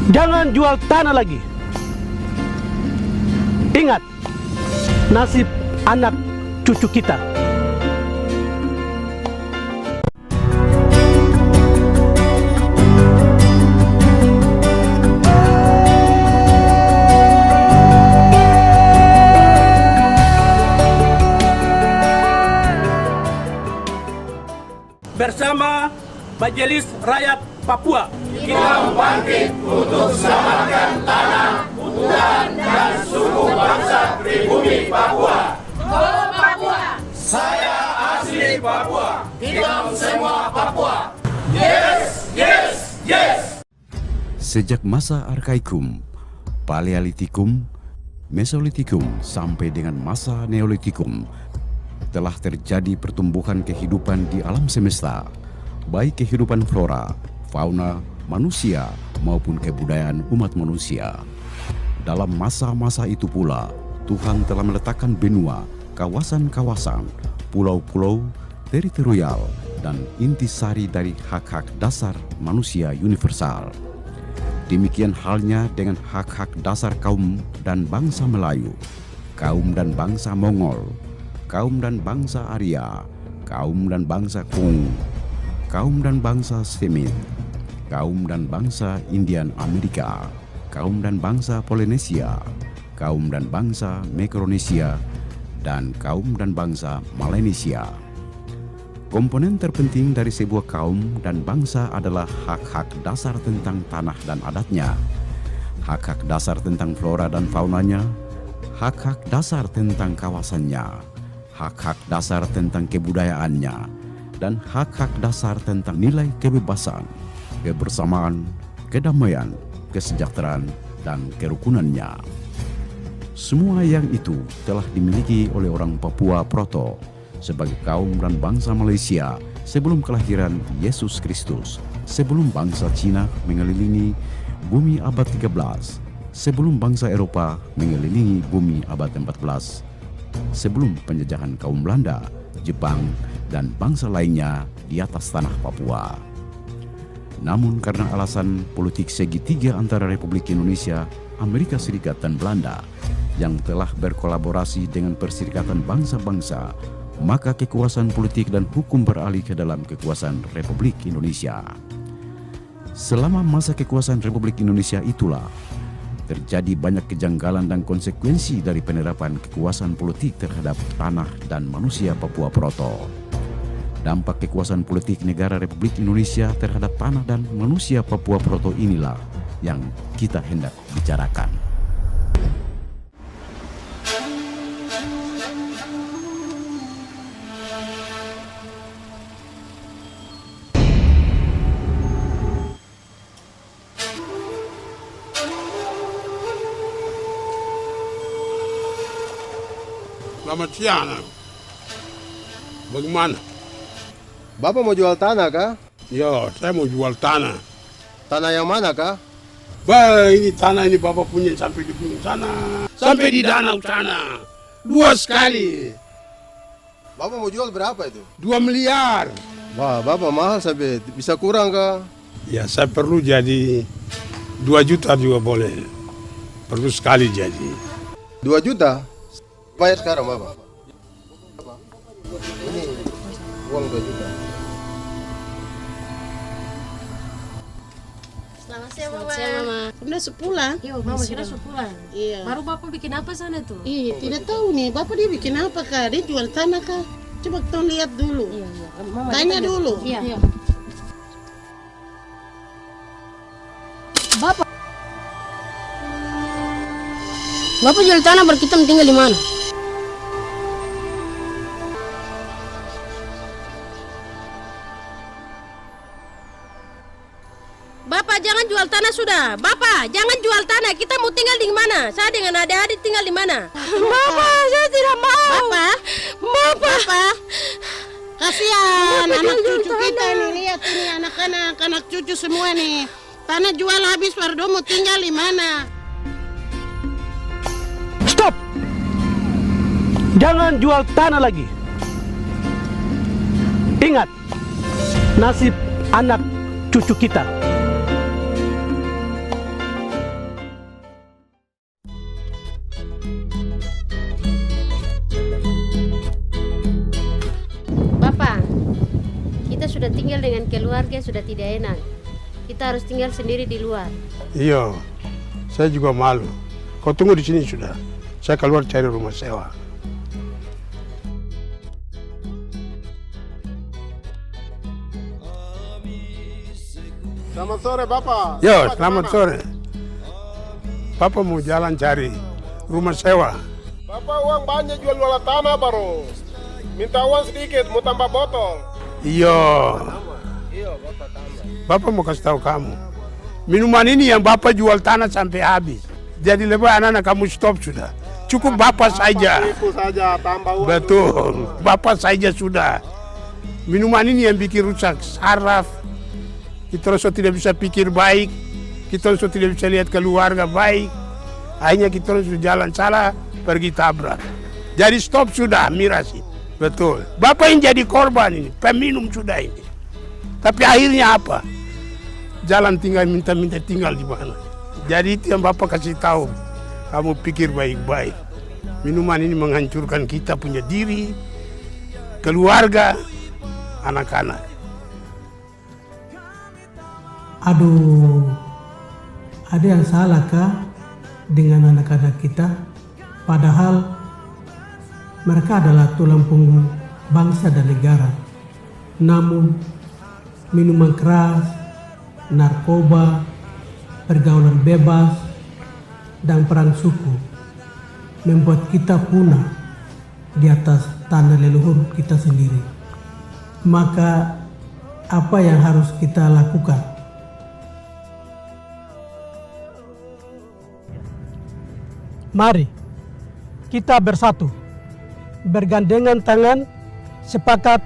Jangan jual tanah lagi. Ingat nasib anak cucu kita. Bersama Majelis Rakyat Papua, kita bangkit untuk selamatkan tanah, hutan, dan suku bangsa pribumi Papua. Go Papua! Saya asli Papua. Kita semua Papua. Yes, yes, yes! Sejak masa Arkaikum, Paleolitikum, Mesolitikum sampai dengan masa Neolitikum, telah terjadi pertumbuhan kehidupan di alam semesta, baik kehidupan flora, fauna, manusia maupun kebudayaan umat manusia. Dalam masa-masa itu pula, Tuhan telah meletakkan benua, kawasan-kawasan, pulau-pulau, teritorial, dan intisari dari hak-hak dasar manusia universal. Demikian halnya dengan hak-hak dasar kaum dan bangsa Melayu, kaum dan bangsa Mongol, kaum dan bangsa Arya, kaum dan bangsa Kung, kaum dan bangsa Semit, kaum dan bangsa Indian Amerika, kaum dan bangsa Polinesia, kaum dan bangsa Mikronesia, dan kaum dan bangsa Melanesia. Komponen terpenting dari sebuah kaum dan bangsa adalah hak-hak dasar tentang tanah dan adatnya, hak-hak dasar tentang flora dan faunanya, hak-hak dasar tentang kawasannya, hak-hak dasar tentang kebudayaannya, dan hak-hak dasar tentang nilai kebebasan, kebersamaan, kedamaian, kesejahteraan, dan kerukunannya. Semua yang itu telah dimiliki oleh orang Papua Proto sebagai kaum dan bangsa Malaysia sebelum kelahiran Yesus Kristus, sebelum bangsa Cina mengelilingi bumi abad 13, sebelum bangsa Eropa mengelilingi bumi abad 14, sebelum penjajahan kaum Belanda, Jepang, dan bangsa lainnya di atas tanah Papua. Namun karena alasan politik segitiga antara Republik Indonesia, Amerika Serikat, dan Belanda yang telah berkolaborasi dengan Perserikatan Bangsa-Bangsa, maka kekuasaan politik dan hukum beralih ke dalam kekuasaan Republik Indonesia. Selama masa kekuasaan Republik Indonesia itulah terjadi banyak kejanggalan dan konsekuensi dari penerapan kekuasaan politik terhadap tanah dan manusia Papua Proto. Dampak kekuasaan politik negara Republik Indonesia terhadap tanah dan manusia Papua Proto inilah yang kita hendak bicarakan. Selamat siang. Bagaimana? Bapak mau jual tanah kah? Ya, saya mau jual tanah. Tanah yang mana kah? Bah, ini tanah ini Bapak punya sampai di gunung sana. Sampai di danau sana. 2 sekali. Bapak mau jual berapa itu? 2 miliar. Wah, Bapak mahal sampai bisa kurang kah? Ya, saya perlu jadi 2 juta juga boleh. Perlu sekali jadi. 2 juta? Bayar sekarang Bapak. Ini uang 2 juta. Selamat siang, Mama. Mama. Sudah sepulang? Iya, Mama kira sepulang. Iya. Baru Bapak bikin apa sana tuh? Iya, tidak tahu nih. Bapak dia bikin apa kah? Dia jual tanah kah? Coba kita lihat dulu. Iya. Mama Tanya dulu. Iya. Bapak jual tanah kita tinggal di mana? Bapak jangan jual tanah sudah. Bapak jangan jual tanah. Kita mau tinggal di mana? Saya dengan adik-adik tinggal di mana? Bapak, saya tidak mau. Bapak. Kasihan anak cucu kita nih. Lihat ini anak-anak, anak cucu semua nih. Tanah jual habis, Wardo mau tinggal di mana? Stop! Jangan jual tanah lagi. Ingat nasib anak cucu kita. sudah tinggal dengan keluarga sudah tidak enak. Kita harus tinggal sendiri di luar. Iya, saya juga malu. Kau tunggu di sini sudah. Saya keluar cari rumah sewa. Selamat sore Bapak. Yo, selamat sore. Bapak mau jalan cari rumah sewa. Bapak uang banyak jual tanah baru. Minta uang sedikit, mau tambah botol. Iya. Bapak mau kasih tahu kamu. Minuman ini yang Bapak jual tanah sampai habis. Jadi lebih anak-anak kamu stop sudah. Cukup Bapak saja. Itu saja, tambah uang. Betul, Bapak saja sudah. Minuman ini yang bikin rusak saraf. Kita rasa tidak bisa pikir baik. Kita rasa tidak bisa lihat keluarga baik. Akhirnya kita harus jalan salah, pergi tabrak. Jadi stop sudah, Mirasi. Betul. Bapak yang jadi korban ini, peminum sudah ini. Tapi akhirnya apa? Jalan tinggal minta-minta tinggal di mana. Jadi itu yang Bapak kasih tahu. Kamu pikir baik-baik. Minuman ini menghancurkan kita punya diri, keluarga, anak-anak. Aduh, ada yang salah kah dengan anak-anak kita? Padahal mereka adalah tulang punggung bangsa dan negara. Namun minuman keras, narkoba, pergaulan bebas, dan perang suku membuat kita punah di atas tanah leluhur kita sendiri. Maka apa yang harus kita lakukan? Mari kita bersatu, bergandengan tangan, sepakat